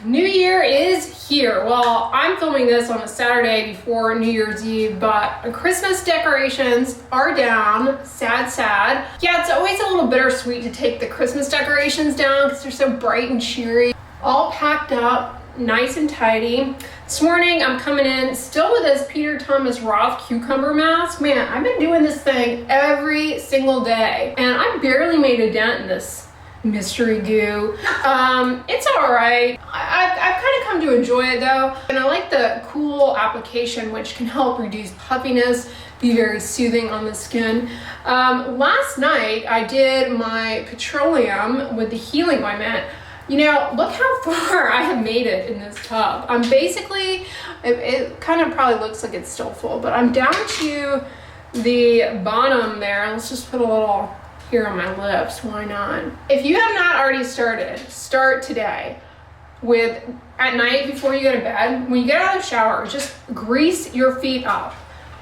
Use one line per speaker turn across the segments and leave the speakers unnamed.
New Year is here. Well, I'm filming this on a Saturday before New Year's Eve, but Christmas decorations are down. Sad, sad. Yeah, it's always a little bittersweet to take the Christmas decorations down because they're so bright and cheery. All packed up, nice and tidy. This morning I'm coming in still with this Peter Thomas Roth cucumber mask. Man, I've been doing this thing every single day and I barely made a dent in this mystery goo. It's all right. I've kind of come to enjoy it though, and I like the cool application which can help reduce puffiness, be very soothing on the skin. Last night I did my petroleum with the healing ointment. You know, look how far I have made it in this tub. I'm basically, it kind of probably looks like it's still full, but I'm down to the bottom there. Let's just put a little here on my lips, why not? If you have not already started, start today with, at night before you go to bed, when you get out of the shower, just grease your feet up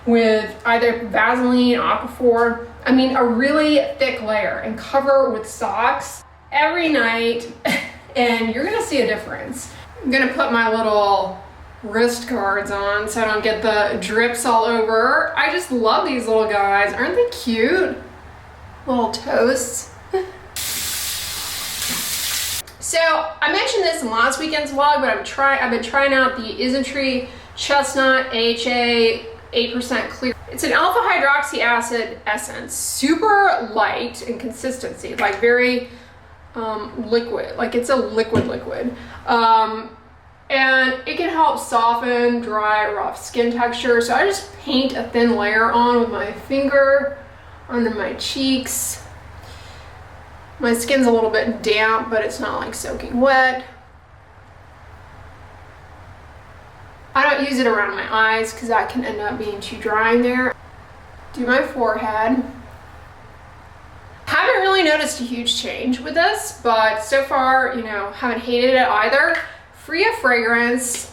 with either Vaseline, Aquaphor, I mean a really thick layer, and cover with socks every night and you're gonna see a difference. I'm gonna put my little wrist guards on so I don't get the drips all over. I just love these little guys, aren't they cute? Little toasts. So I mentioned this in last weekend's vlog, but I've been trying out the Isntree Chestnut AHA 8% clear. It's an alpha hydroxy acid essence, super light in consistency, like very liquid, like it's a liquid. And it can help soften dry, rough skin texture. So I just paint a thin layer on with my finger under my cheeks. My skin's a little bit damp, but it's not like soaking wet. I don't use it around my eyes because that can end up being too dry in there. Do my forehead. Haven't really noticed a huge change with this, but so far, you know, haven't hated it either. Free of fragrance.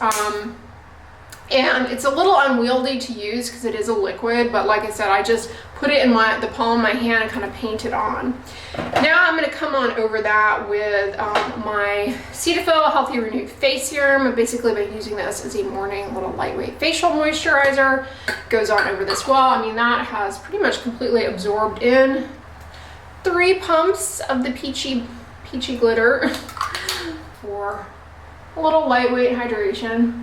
And it's a little unwieldy to use because it is a liquid, but like I said, I just put it in the palm of my hand and kind of paint it on. Now I'm going to come on over that with my Cetaphil Healthy Renewed Face Serum. I've basically been using this as a morning little lightweight facial moisturizer. Goes on over this well. I mean, that has pretty much completely absorbed in. 3 pumps of the peachy glitter for a little lightweight hydration.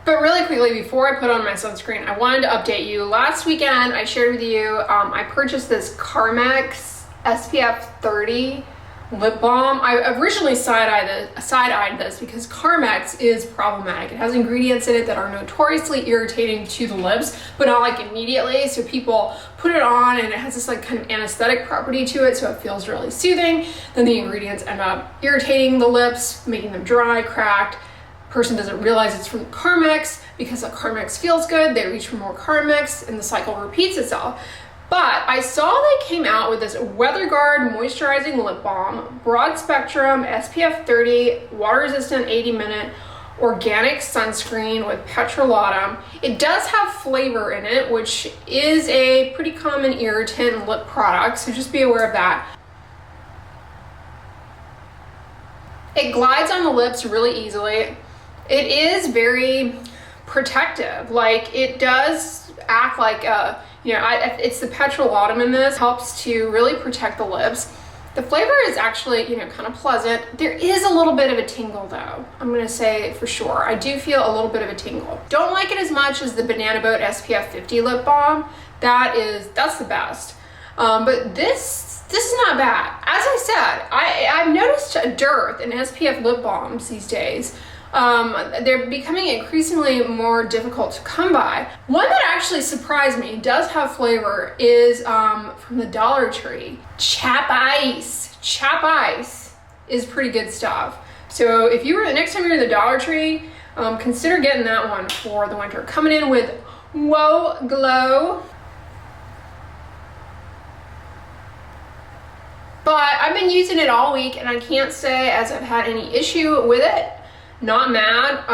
But really quickly, before I put on my sunscreen, I wanted to update you. Last weekend, I shared with you, I purchased this Carmex SPF 30 lip balm. I originally side-eyed this because Carmex is problematic. It has ingredients in it that are notoriously irritating to the lips, but not like immediately. So people put it on and it has this like kind of anesthetic property to it, so it feels really soothing. Then the ingredients end up irritating the lips, making them dry, cracked. Person doesn't realize it's from Carmex. Because the Carmex feels good, they reach for more Carmex and the cycle repeats itself. But I saw they came out with this Weather Guard moisturizing lip balm, broad spectrum, SPF 30, water resistant 80-minute, organic sunscreen with petrolatum. It does have flavor in it, which is a pretty common irritant in lip products, so just be aware of that. It glides on the lips really easily. It is very protective. Like it does act like a, you know, it's the petrolatum in this, helps to really protect the lips. The flavor is actually, you know, kind of pleasant. There is a little bit of a tingle though. I'm gonna say for sure. I do feel a little bit of a tingle. Don't like it as much as the Banana Boat SPF 50 lip balm. That's the best. But this is not bad. As I said, I've noticed a dearth in SPF lip balms these days. They're becoming increasingly more difficult to come by. One that actually surprised me, does have flavor, is from the Dollar Tree. Chap Ice. Chap Ice is pretty good stuff. So if you were, next time you're in the Dollar Tree, consider getting that one for the winter. Coming in with Whoa Glow. But I've been using it all week and I can't say as I've had any issue with it. Not mad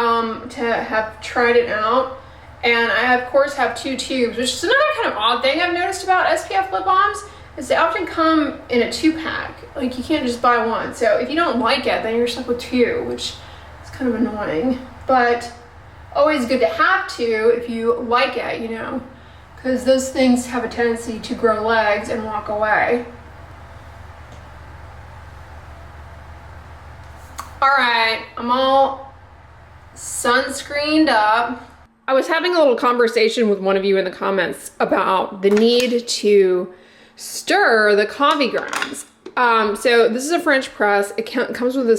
to have tried it out. And I of course have 2 tubes, which is another kind of odd thing I've noticed about SPF lip balms, is they often come in a 2-pack. Like you can't just buy one. So if you don't like it, then you're stuck with 2, which is kind of annoying. But always good to have 2 if you like it, you know, because those things have a tendency to grow legs and walk away. All right, I'm all sunscreened up. I was having a little conversation with one of you in the comments about the need to stir the coffee grounds. So this is a French press. It comes with the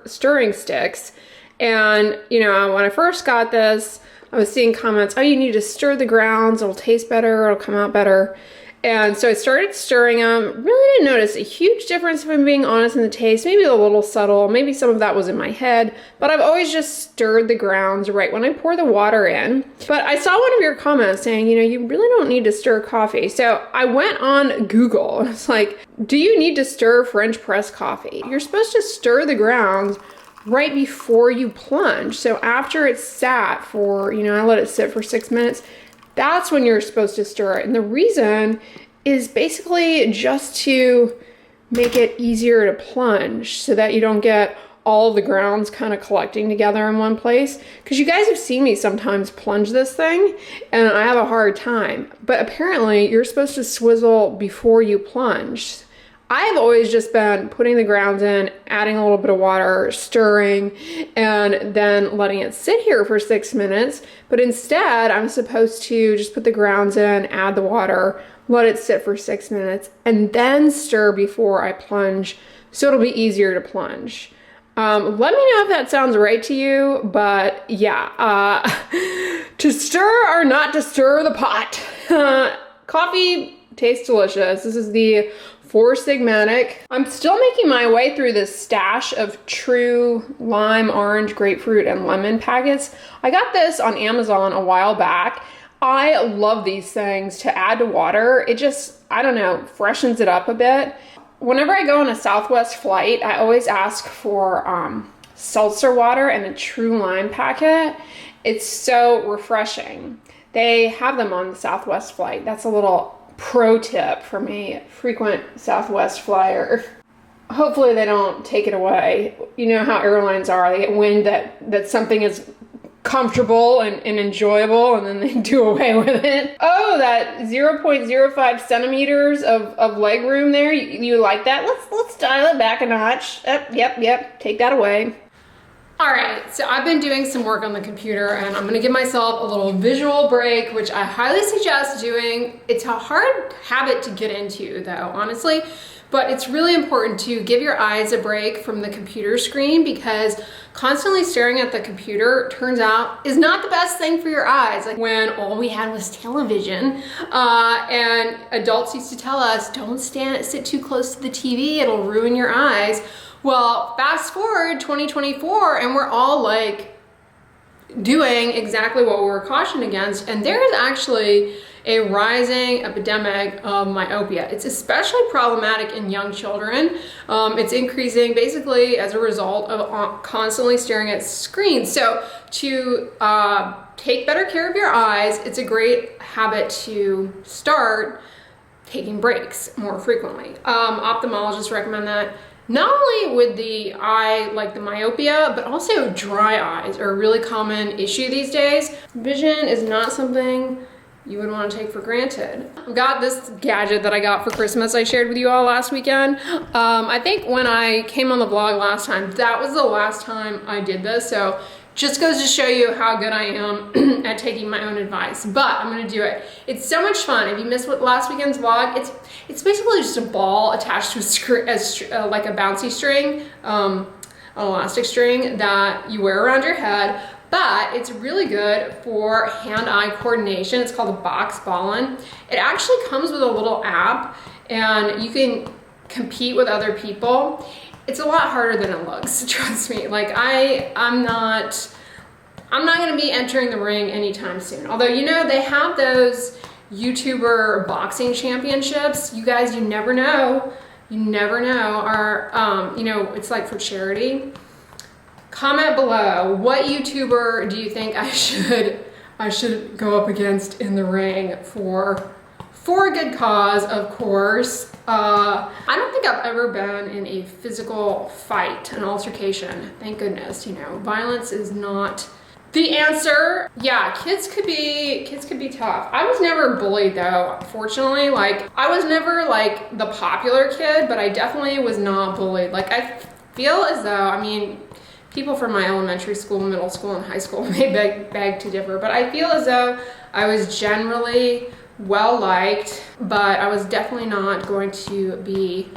stirring sticks. And, you know, when I first got this, I was seeing comments, oh, you need to stir the grounds. It'll taste better. It'll come out better. And so I started stirring them. Really didn't notice a huge difference, if I'm being honest, in the taste. Maybe a little subtle. Maybe some of that was in my head. But I've always just stirred the grounds right when I pour the water in. But I saw one of your comments saying, you know, you really don't need to stir coffee. So I went on Google. It's like, do you need to stir French press coffee? You're supposed to stir the grounds right before you plunge. So after it's sat for, you know, I let it sit for 6 minutes. That's when you're supposed to stir it. And the reason is basically just to make it easier to plunge so that you don't get all the grounds kind of collecting together in one place. Because you guys have seen me sometimes plunge this thing and I have a hard time. But apparently you're supposed to swizzle before you plunge. I've always just been putting the grounds in, adding a little bit of water, stirring, and then letting it sit here for 6 minutes. But instead, I'm supposed to just put the grounds in, add the water, let it sit for 6 minutes, and then stir before I plunge, so it'll be easier to plunge. Let me know if that sounds right to you, but yeah, to stir or not to stir the pot. Coffee tastes delicious. This is the 4 Sigmatic. I'm still making my way through this stash of True lime, orange, grapefruit, and lemon packets. I got this on Amazon a while back. I love these things to add to water. It just, I don't know, freshens it up a bit. Whenever I go on a Southwest flight, I always ask for seltzer water and a True lime packet. It's so refreshing. They have them on the Southwest flight. That's a little pro tip for me, frequent Southwest flyer. Hopefully they don't take it away. You know how airlines are. They get wind that something is comfortable and enjoyable, and then they do away with it. Oh, that 0.05 centimeters of leg room there. You like that? Let's dial it back a notch. Yep, take that away. All right, so I've been doing some work on the computer and I'm gonna give myself a little visual break, which I highly suggest doing. It's a hard habit to get into though, honestly, but it's really important to give your eyes a break from the computer screen, because constantly staring at the computer, turns out, is not the best thing for your eyes. Like when all we had was television, and adults used to tell us, don't sit too close to the TV, it'll ruin your eyes. Well, fast forward 2024 and we're all like doing exactly what we were cautioned against, and there is actually a rising epidemic of myopia. It's especially problematic in young children. It's increasing basically as a result of constantly staring at screens. So to take better care of your eyes, it's a great habit to start taking breaks more frequently. Ophthalmologists recommend that. Not only with the eye, like the myopia, but also dry eyes are a really common issue these days. Vision is not something you would want to take for granted. I've got this gadget that I got for Christmas I shared with you all last weekend. I think when I came on the vlog last time, that was the last time I did this, so just goes to show you how good I am at taking my own advice, but I'm gonna do it. It's so much fun. If you missed last weekend's vlog, it's basically just a ball attached to like a bouncy string, an elastic string that you wear around your head, but it's really good for hand-eye coordination. It's called a box ballin. It actually comes with a little app and you can compete with other people. It's a lot harder than it looks, trust me. Like I'm not gonna be entering the ring anytime soon. Although, you know, they have those YouTuber boxing championships. You guys, you never know. You never know. Or, you know, it's like for charity. Comment below, what YouTuber do you think I should I should go up against in the ring for a good cause, of course. I don't think I've ever been in a physical fight, an altercation. Thank goodness, you know, violence is not the answer. Yeah, kids could be tough. I was never bullied though, fortunately. Like, I was never like the popular kid, but I definitely was not bullied. Like, I feel as though, I mean, people from my elementary school, middle school, and high school may beg to differ, but I feel as though I was generally well liked, but I was definitely not going to be,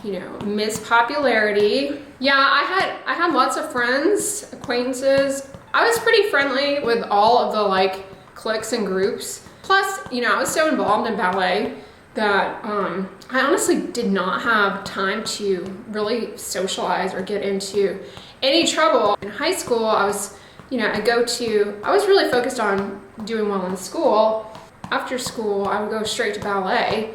you know, Miss Popularity. Yeah, I had lots of friends, acquaintances. I was pretty friendly with all of the like cliques and groups. Plus, you know, I was so involved in ballet that I honestly did not have time to really socialize or get into any trouble. In high school, I was, you know, I was really focused on doing well in school. After school, I would go straight to ballet.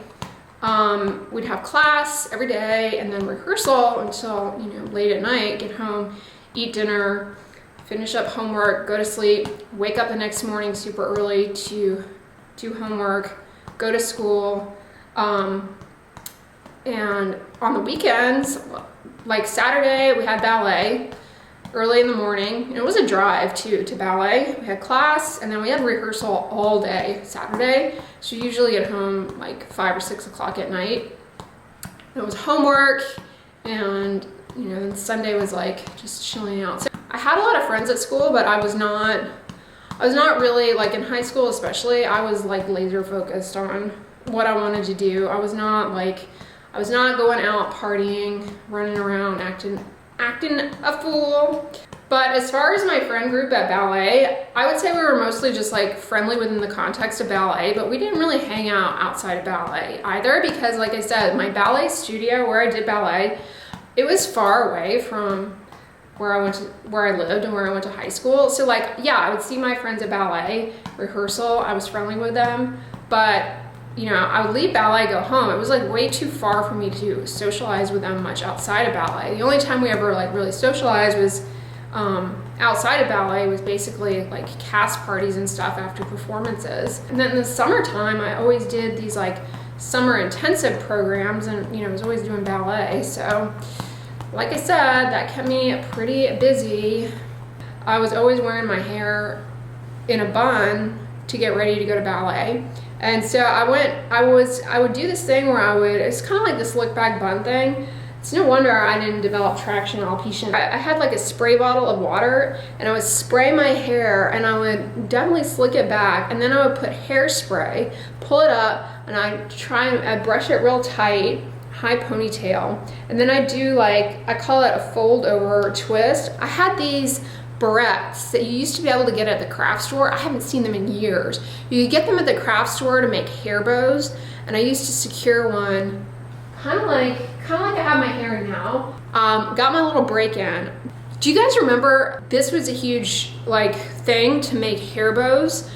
We'd have class every day and then rehearsal until, you know, late at night, get home, eat dinner, finish up homework, go to sleep, wake up the next morning super early to do homework, go to school. And on the weekends, like Saturday, we had ballet early in the morning. And it was a drive too to ballet. We had class and then we had rehearsal all day Saturday. So usually get home like 5 or 6 o'clock at night. It was homework, and you know, then Sunday was like just chilling out. So I had a lot of friends at school, but I was not really, like in high school especially, I was like laser focused on what I wanted to do. I was not going out partying, running around, acting a fool. But as far as my friend group at ballet, I would say we were mostly just like friendly within the context of ballet, but we didn't really hang out outside of ballet either, because like I said, my ballet studio where I did ballet, it was far away from where I lived and where I went to high school. So like, yeah, I would see my friends at ballet rehearsal. I was friendly with them, but you know, I would leave ballet, go home. It was like way too far for me to socialize with them much outside of ballet. The only time we ever like really socialized was outside of ballet, was basically like cast parties and stuff after performances. And then in the summertime, I always did these like summer intensive programs, and you know, I was always doing ballet. So like I said, that kept me pretty busy. I was always wearing my hair in a bun to get ready to go to ballet. And so I would do this thing where it's kind of like this slick back bun thing. It's no wonder I didn't develop traction alopecia. I had like a spray bottle of water, and I would spray my hair, and I would definitely slick it back, and then I would put hairspray, pull it up, and I'd brush it real tight, high ponytail, and then I'd do like, I call it a fold over twist. I had these barrettes that you used to be able to get at the craft store. I haven't seen them in years. You could get them at the craft store to make hair bows, and I used to secure one kind of like I have my hair now. Got my little break in. Do you guys remember this was a huge like thing to make hair bows?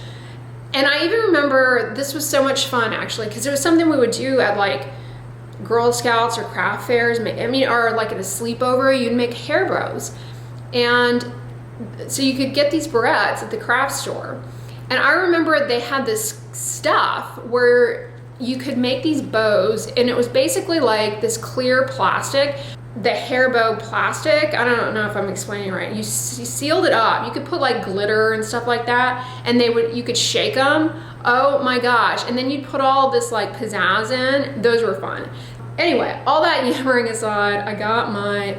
And I even remember this was so much fun actually, because it was something we would do at like Girl Scouts or craft fairs, or like at a sleepover, you'd make hair bows. And so you could get these barrettes at the craft store. And I remember they had this stuff where you could make these bows, and it was basically like this clear plastic, the hair bow plastic. I don't know if I'm explaining it right. You sealed it up. You could put like glitter and stuff like that, and you could shake them. Oh my gosh. And then you'd put all this like pizzazz in. Those were fun. Anyway, all that yammering aside, I got my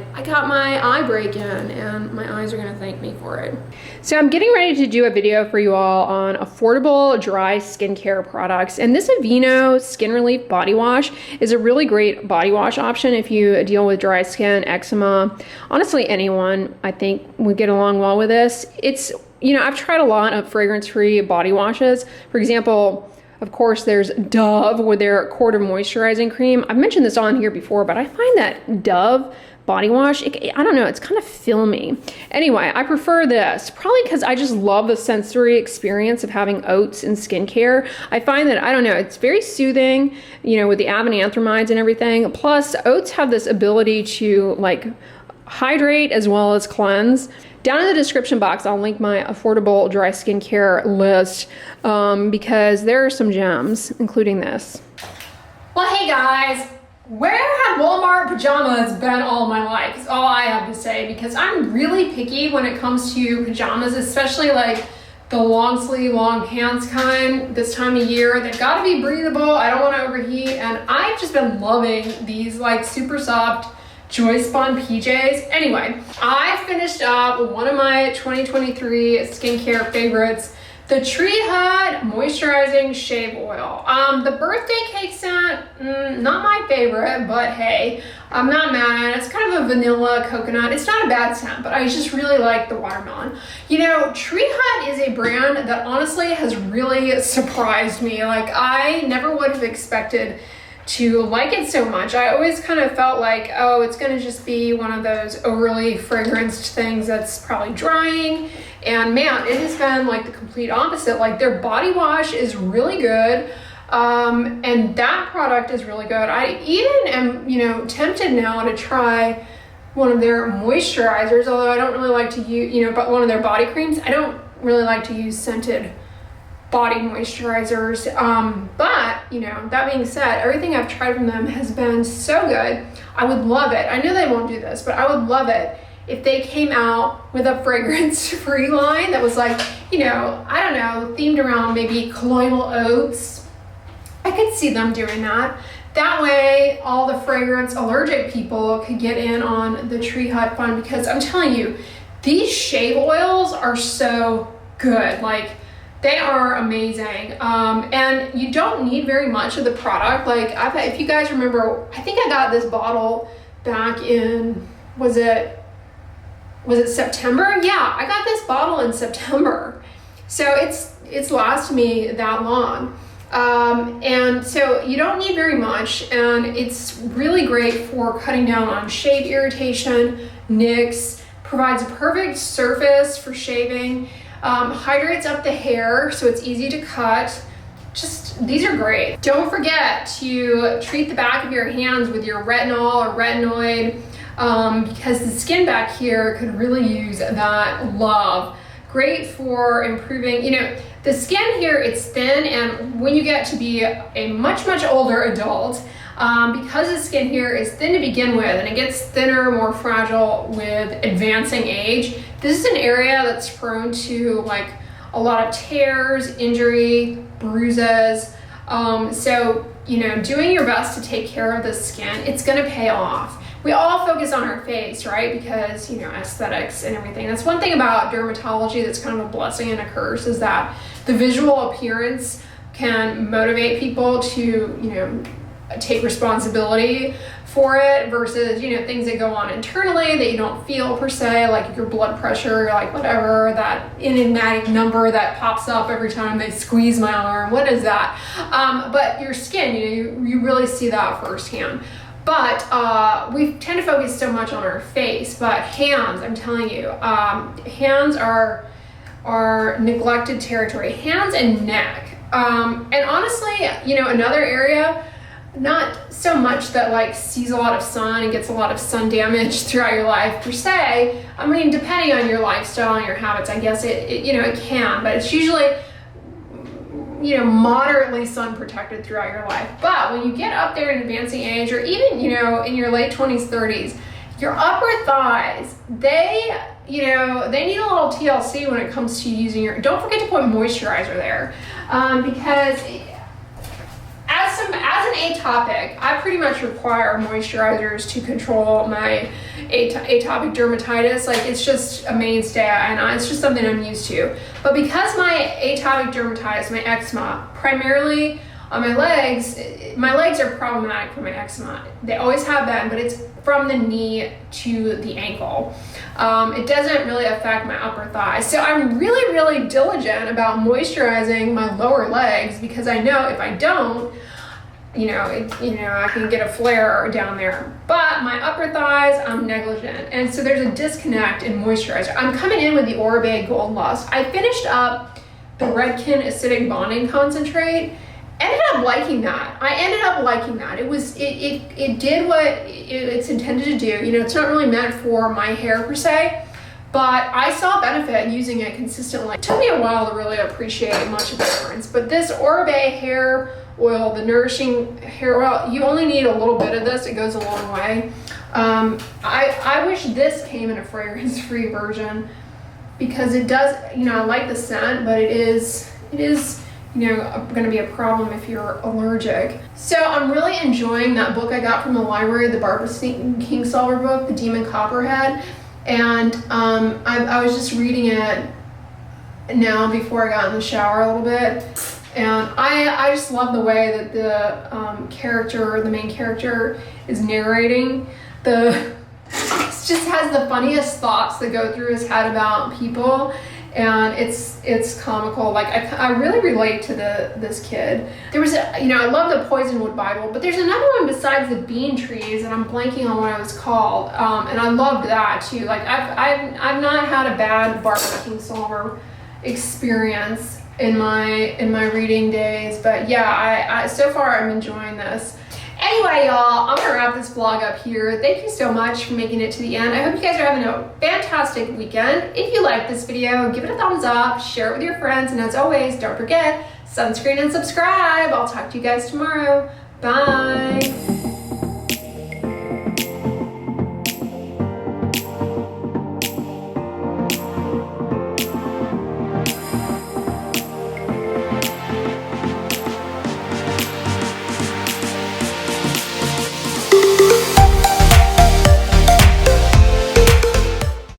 eye break in, and my eyes are gonna thank me for it. So I'm getting ready to do a video for you all on affordable dry skincare products, and this Aveeno Skin Relief Body Wash is a really great body wash option if you deal with dry skin, eczema. Honestly, anyone I think would get along well with this. It's, you know, I've tried a lot of fragrance-free body washes. For example, of course, there's Dove with their Quarter Moisturizing Cream. I've mentioned this on here before, but I find that Dove body wash, I don't know, it's kind of filmy. Anyway, I prefer this, probably because I just love the sensory experience of having oats in skincare. I find that, I don't know, it's very soothing, you know, with the avenanthramides and everything. Plus, oats have this ability to like hydrate as well as cleanse. Down in the description box, I'll link my affordable dry skincare list because there are some gems, including this. Well, hey guys, where have Walmart pajamas been all my life is all I have to say, because I'm really picky when it comes to pajamas, especially like the long sleeve, long pants kind this time of year. They've got to be breathable. I don't want to overheat. And I've just been loving these like super soft Joy-Spun PJs. Anyway, I finished up one of my 2023 skincare favorites, the Tree Hut Moisturizing Shave Oil. The birthday cake scent, not my favorite, but hey, I'm not mad at it. It's kind of a vanilla coconut. It's not a bad scent, but I just really like the watermelon. You know, Tree Hut is a brand that honestly has really surprised me. Like, I never would have expected to like it so much. I always kind of felt like, oh, it's gonna just be one of those overly fragranced things that's probably drying. And man, it has been like the complete opposite. Like, their body wash is really good. And that product is really good. I even am, you know, tempted now to try one of their moisturizers, although I don't really like to use, you know, but one of their body creams. I don't really like to use scented body moisturizers. But, you know, that being said, everything I've tried from them has been so good. I would love it. I know they won't do this, but I would love it if they came out with a fragrance-free line that was like, you know, I don't know, themed around maybe colloidal oats. I could see them doing that. That way, all the fragrance allergic people could get in on the Tree Hut fun, because I'm telling you, these shave oils are so good. Like, they are amazing. And you don't need very much of the product. Like, if you guys remember, I think I got this bottle back in, was it September? Yeah, I got this bottle in September. So it's lasted me that long. And so you don't need very much, and it's really great for cutting down on shave irritation, nicks, provides a perfect surface for shaving, hydrates up the hair so it's easy to cut. Just, these are great. Don't forget to treat the back of your hands with your retinol or retinoid, because the skin back here could really use that love. Great for improving, you know, the skin here, it's thin, and when you get to be a much, much older adult, because the skin here is thin to begin with, and it gets thinner, more fragile with advancing age, this is an area that's prone to like a lot of tears, injury, bruises. So, you know, doing your best to take care of the skin, it's gonna pay off. We all focus on our face, right? Because, you know, aesthetics and everything. That's one thing about dermatology that's kind of a blessing and a curse, is that the visual appearance can motivate people to, you know, take responsibility for it, versus, you know, things that go on internally that you don't feel per se, like your blood pressure, like whatever, that enigmatic number that pops up every time they squeeze my arm. What is that? But your skin, you know, you really see that firsthand. But we tend to focus so much on our face, but hands, I'm telling you, hands are neglected territory. Hands and neck. And honestly, you know, another area, not so much that like sees a lot of sun and gets a lot of sun damage throughout your life per se. I mean, depending on your lifestyle and your habits, I guess it you know, it can, but it's usually, you know, moderately sun protected throughout your life. But when you get up there in advancing age, or even, you know, in your late 20s, 30s, your upper thighs, they, you know, they need a little TLC when it comes to using your, don't forget to put moisturizer there, because as an atopic, I pretty much require moisturizers to control my atopic dermatitis. Like, it's just a mainstay, and it's just something I'm used to. But because my atopic dermatitis, my eczema, primarily on my legs are problematic for my eczema. They always have been, but it's from the knee to the ankle. It doesn't really affect my upper thighs. So I'm really, really diligent about moisturizing my lower legs, because I know if I don't, you know, I can get a flare down there. But my upper thighs, I'm negligent. And so there's a disconnect in moisturizer. I'm coming in with the Oribe Gold Lust. I finished up the Redken Acidic Bonding Concentrate. Ended up liking that. I ended up liking that. It did what it's intended to do. You know, it's not really meant for my hair per se, but I saw benefit using it consistently. It took me a while to really appreciate much of the difference, but this Oribe hair oil, the nourishing hair oil, you only need a little bit of this. It goes a long way. I wish this came in a fragrance-free version because it does, you know, I like the scent, but it is, you know, going to be a problem if you're allergic. So I'm really enjoying that book I got from the library, the Barbara Kingsolver book, The Demon Copperhead. And I was just reading it now before I got in the shower a little bit. And I just love the way that the main character is narrating. It just has the funniest thoughts that go through his head about people. And it's comical. Like I really relate to this kid. There was I love the Poisonwood Bible, but there's another one besides the bean trees, and I'm blanking on what it was called. And I loved that too. Like I've not had a bad Barbara Kingsolver experience in my reading days, but yeah, I so far I'm enjoying this. Anyway, y'all, I'm gonna wrap this vlog up here. Thank you so much for making it to the end. I hope you guys are having a fantastic weekend. If you like this video, give it a thumbs up, share it with your friends, and as always, don't forget, sunscreen and subscribe. I'll talk to you guys tomorrow. Bye.